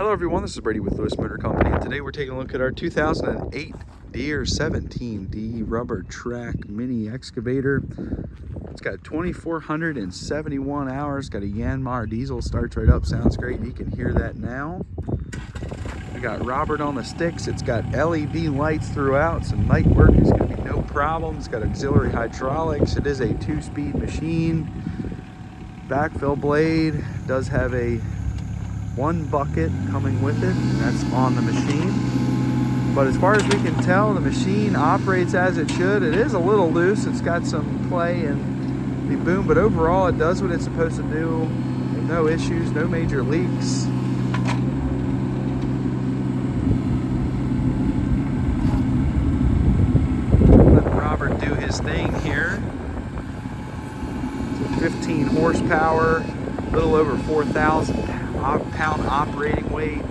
Hello everyone, this is Brady with Lewis Motor Company, and today we're taking a look at our 2008 Deere 17D rubber track mini excavator. It's got 2,471 hours, got a Yanmar diesel, starts right up, sounds great, you can hear that now. We got Robert on the sticks, it's got LED lights throughout, so night work is going to be no problem. It's got auxiliary hydraulics, it is a 2-speed machine. Backfill blade does have a 1 bucket coming with it, and that's on the machine. But as far as we can tell, the machine operates as it should. It is a little loose, it's got some play in the boom, but overall it does what it's supposed to do with no issues, no major leaks. Let Robert do his thing here. 15 horsepower, a little over 4,000 pound operating weight.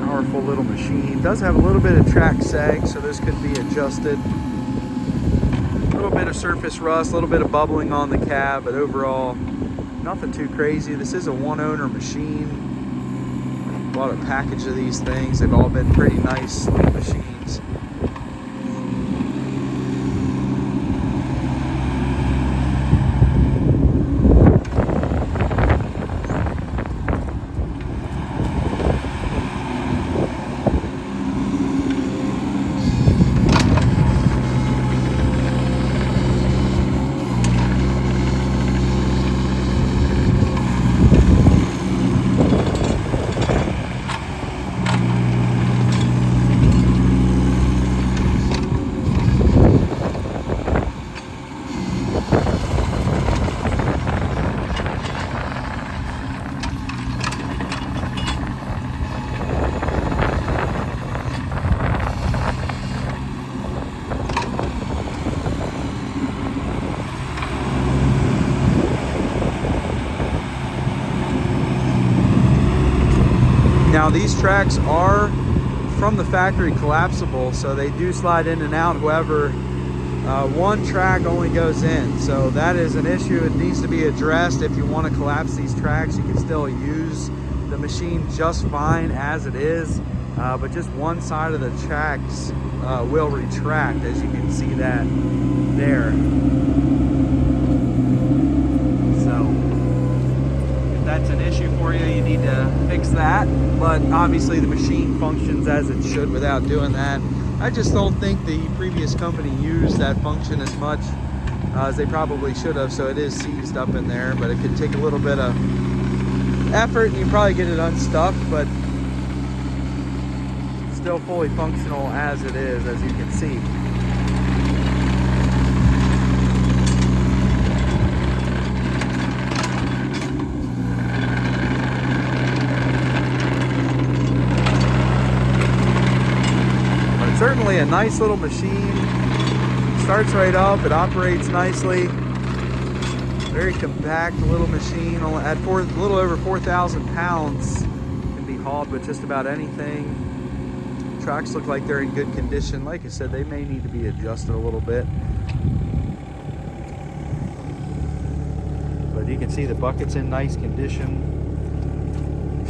Powerful little machine. Does have a little bit of track sag, so this could be adjusted. A little bit of surface rust, a little bit of bubbling on the cab, but overall nothing too crazy. This is a one-owner machine. Bought a package of these things. They've all been pretty nice little machines. Now these tracks are from the factory collapsible, so they do slide in and out. However, one track only goes in, so that is an issue. It needs to be addressed. If you want to collapse these tracks, you can still use the machine just fine as it is, but just one side of the tracks will retract, as you can see that there. That's an issue for you, you need to fix that, but obviously the machine functions as it should without doing that. I just don't think the previous company used that function as much as they probably should have, so it is seized up in there, but it could take a little bit of effort and you probably get it unstuck, but still fully functional as it is, as you can see. Certainly a nice little machine. Starts right up, it operates nicely. Very compact little machine. At a little over 4,000 pounds, can be hauled with just about anything. Tracks look like they're in good condition. Like I said, they may need to be adjusted a little bit. But you can see the bucket's in nice condition.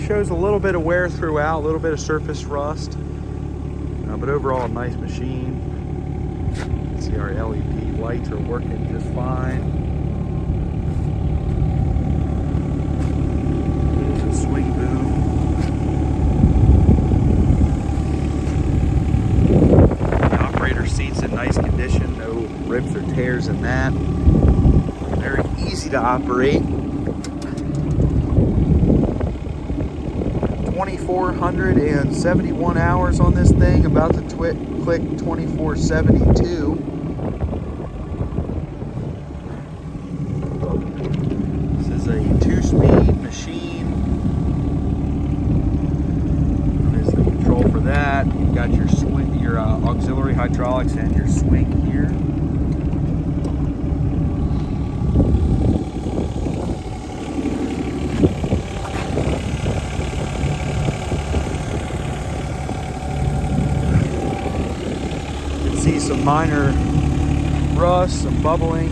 Shows a little bit of wear throughout, a little bit of surface rust. But overall, a nice machine. You can see our LED lights are working just fine. There's a swing boom. The operator seat's in nice condition, no rips or tears in that. Very easy to operate. 2,471 hours on this thing, about to click 2472. This is a 2-speed machine. There's the control for that. You've got your swing, your auxiliary hydraulics and your swing here. See some minor rust, some bubbling.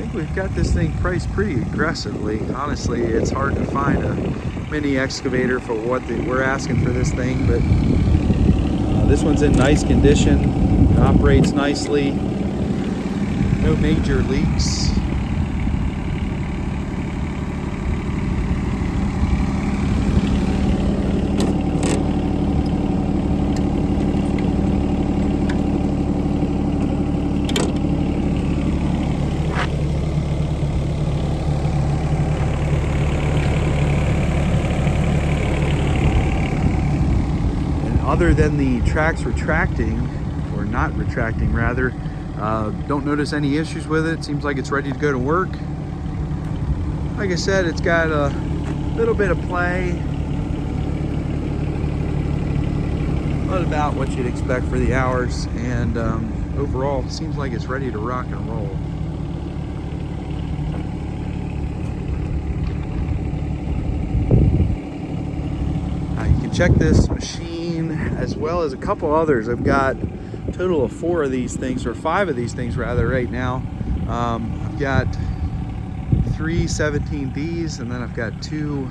think we've got this thing priced pretty aggressively. Honestly, it's hard to find a mini excavator for what we're asking for this thing, but this one's in nice condition. It operates nicely. No major leaks. Other than the tracks retracting, or not retracting rather, don't notice any issues with it. Seems like it's ready to go to work. Like I said, it's got a little bit of play, but about what you'd expect for the hours, and overall seems like it's ready to rock and roll. Check this machine as well as a couple others. I've got a total of 4 of these things, or 5 of these things rather, right now. I've got 3 17Ds, and then I've got 2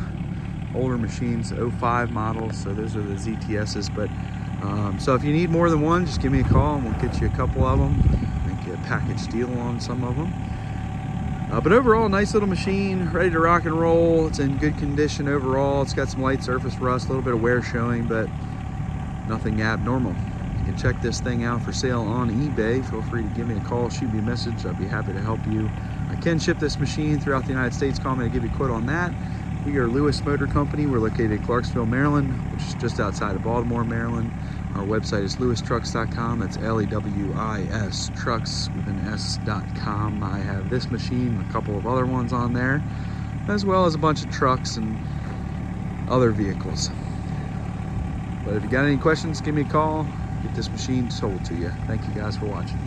older machines, 05 models, so those are the ZTSs. But so if you need more than one, just give me a call and we'll get you a couple of them, make you a package deal on some of them. But overall, nice little machine, ready to rock and roll. It's in good condition overall. It's got some light surface rust, a little bit of wear showing, but nothing abnormal. You can check this thing out for sale on eBay. Feel free to give me a call, shoot me a message. I'd be happy to help you. I can ship this machine throughout the United States. Call me to give you a quote on that. We are Lewis Motor Company. We're located in Clarksville, Maryland, which is just outside of Baltimore, Maryland. Our website is lewistrucks.com. That's LEWIS trucks with an S.com. I have this machine, a couple of other ones on there, as well as a bunch of trucks and other vehicles. But if you got any questions, give me a call. Get this machine sold to you. Thank you guys for watching.